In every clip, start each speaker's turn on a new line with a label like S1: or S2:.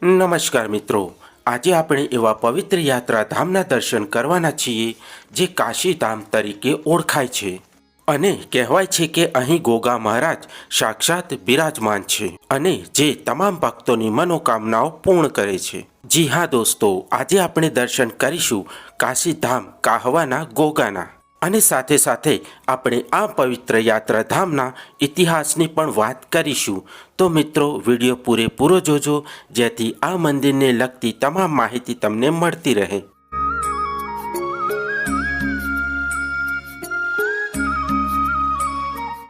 S1: નમસ્કાર મિત્રો, આજે આપણે એવા પવિત્ર યાત્રાધામના દર્શન કરવાના છીએ જે કાશીધામ તરીકે ઓળખાય છે અને કહેવાય છે કે અહીં ગોગા મહારાજ સાક્ષાત બિરાજમાન છે અને જે તમામ ભક્તોની મનોકામનાઓ પૂર્ણ કરે છે। જી હા દોસ્તો, આજે આપણે દર્શન કરીશું કાશીધામ કાહવાના ગોગાના અને સાથે સાથે આપણે આ પવિત્ર યાત્રાધામના ઇતિહાસની પણ વાત કરીશું। તો મિત્રો, વિડીયો પૂરેપૂરો જોજો જેથી આ મંદિરને લગતી તમામ માહિતી તમને મળતી રહે।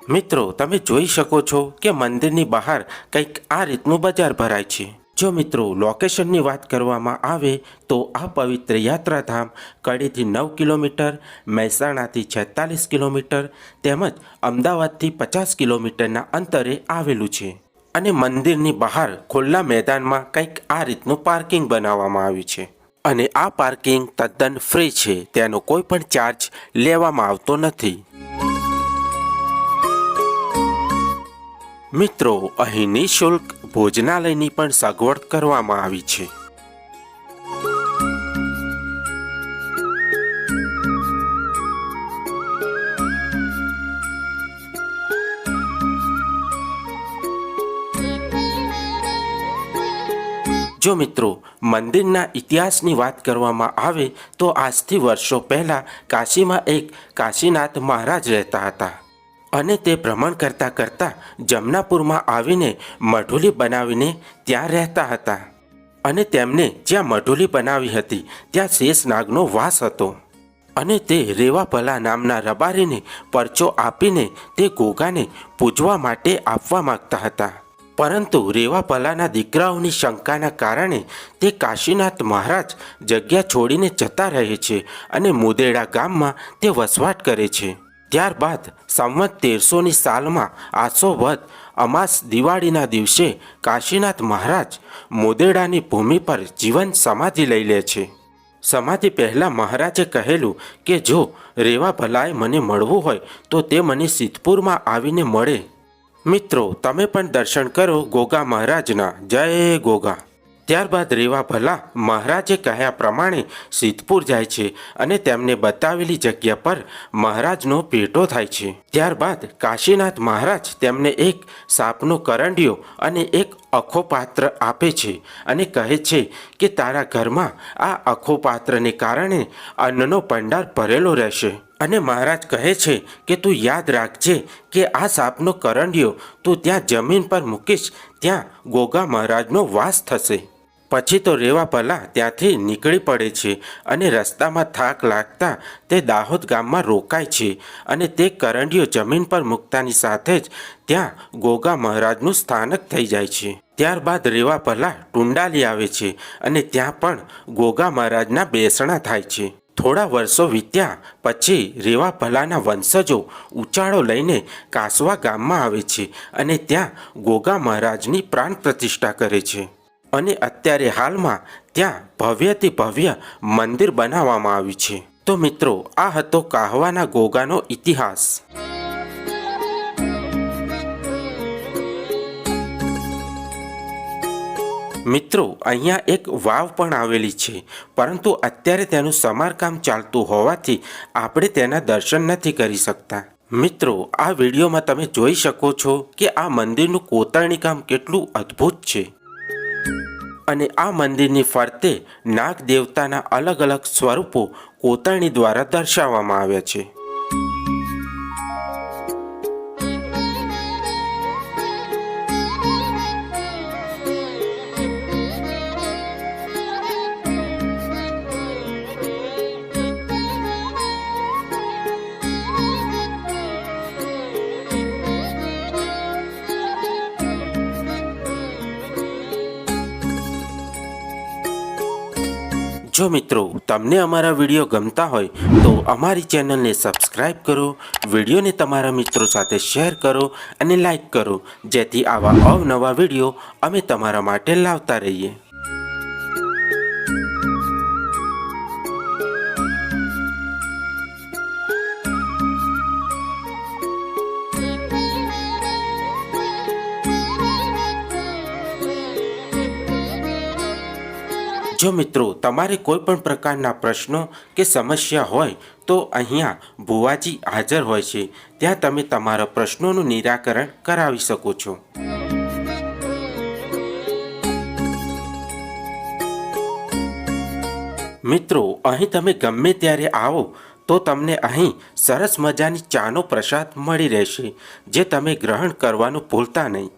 S1: મિત્રો, તમે જોઈ શકો છો કે મંદિરની બહાર કંઈક આ રીતનું બજાર ભરાય છે। જો મિત્રો લોકેશનની વાત કરવામાં આવે તો આ પવિત્ર યાત્રાધામ કડીથી 9 કિલોમીટર, મહેસાણાથી 46 કિલોમીટર તેમજ અમદાવાદથી 50 કિલોમીટરના અંતરે આવેલું છે અને મંદિરની બહાર ખુલ્લા મેદાનમાં કંઈક આ રીતનું પાર્કિંગ બનાવવામાં આવ્યું છે અને આ પાર્કિંગ તદ્દન ફ્રી છે, તેનો કોઈ પણ ચાર્જ લેવામાં આવતો નથી। મિત્રો, અહીં નિઃશુલ્ક ભોજનાલયની પણ સગવડ કરવામાં આવી છે। જો મિત્રો મંદિરના ઇતિહાસની વાત કરવામાં આવે તો આજથી વર્ષો પહેલાં કાશીમાં એક કાશીનાથ મહારાજ રહેતા હતા અને તે ભ્રમણ કરતાં કરતાં જમનાપુરમાં આવીને મઢુલી બનાવીને ત્યાં રહેતા હતા અને તેમને જ્યાં મઢુલી બનાવી હતી ત્યાં શેષનાગનો વાસ હતો અને તે રેવાપલા નામના રબારીને પરચો આપીને તે ગોગાને પૂજવા માટે આપવા માગતા હતા, પરંતુ રેવાપલાના દીકરાઓની શંકાના કારણે તે કાશીનાથ મહારાજ જગ્યા છોડીને જતા રહે છે અને મુદેડા ગામમાં તે વસવાટ કરે છે। ત્યારબાદ સંવત 1300ની સાલમાં આસો વદ અમાસ દિવાળીના દિવસે કાશીનાથ મહારાજ મુદેડાની ભૂમિ પર જીવન સમાધિ લઈ લે છે। સમાધિ પહેલાં મહારાજે કહેલું કે જો રેવાભલાએ મને મળવું હોય તો તે મને સિદ્ધપુરમાં આવીને મળે। મિત્રો, તમે પણ દર્શન કરો ગોગા મહારાજના। જય ગોગા। ત્યારબાદ રેવાભલા મહારાજે કહ્યા પ્રમાણે સિદ્ધપુર જાય છે અને તેમને બતાવેલી જગ્યા પર મહારાજનો ભેટો થાય છે। ત્યારબાદ કાશીનાથ મહારાજ તેમને એક સાપનો કરંડિયો અને એક અખોપાત્ર આપે છે અને કહે છે કે તારા ઘરમાં આ અખોપાત્રને કારણે અન્નનો ભંડાર ભરેલો રહેશે અને મહારાજ કહે છે કે તું યાદ રાખજે કે આ સાપનો કરંડિયો તું ત્યાં જમીન પર મૂકીશ ત્યાં ગોગા મહારાજનો વાસ થશે। પછી તો રેવાભલા ત્યાંથી નીકળી પડે છે અને રસ્તામાં થાક લાગતા તે દાહોદ ગામમાં રોકાય છે અને તે કરંડિયો જમીન પર મૂકતાની સાથે જ ત્યાં ગોગા મહારાજનું સ્થાનક થઈ જાય છે। ત્યારબાદ રેવાભલા ટુંડાલી આવે છે અને ત્યાં પણ ગોગા મહારાજના બેસણા થાય છે। થોડા વર્ષો વીત્યા પછી રેવાભલાના વંશજો ઉચાળો લઈને કાસવા ગામમાં આવે છે અને ત્યાં ગોગા મહારાજની પ્રાણ પ્રતિષ્ઠા કરે છે અને અત્યારે હાલમાં ત્યાં ભવ્યથી ભવ્ય મંદિર બનાવવામાં આવ્યું છે। તો મિત્રો, આ હતો કાહવાના ગોગાનો ઇતિહાસ। મિત્રો, અહીંયા એક વાવ પણ આવેલી છે, પરંતુ અત્યારે તેનું સમારકામ ચાલતું હોવાથી આપણે તેના દર્શન નથી કરી શકતા। મિત્રો, આ વિડીયોમાં તમે જોઈ શકો છો કે આ મંદિરનું કોતરણી કામ કેટલું અદ્ભુત છે અને આ મંદિરની ફરતે નાગ દેવતાના અલગ અલગ સ્વરૂપો કોતરણી દ્વારા દર્શાવવામાં આવ્યા છે। જો મિત્રો તમને અમારા વિડીયો ગમતા હોય તો અમારી ચેનલને સબસ્ક્રાઈબ કરો, વિડીયોને તમારા મિત્રો સાથે શેર કરો અને લાઈક કરો જેથી આવા અવનવા વિડીયો અમે તમારા માટે લાવતા રહીએ। જો મિત્રો તમારે કોઈ પણ પ્રકારના પ્રશ્નો કે સમસ્યા હોય તો અહીંયા ભુવાજી હાજર હોય છે, ત્યાં તમે તમારા પ્રશ્નોનું નિરાકરણ કરાવી શકો છો. મિત્રો અહીં તમે ગમે ત્યારે આવો તો તમને અહીં સરસ મજાની ચાનો પ્રસાદ મળી રહેશે, જે તમે ગ્રહણ કરવાનું ભૂલતા નહીં.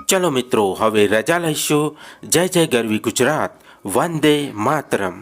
S1: ચલો મિત્રો હવે રજા લઈશું. જય જય ગરવી ગુજરાત, વંદે માતરમ.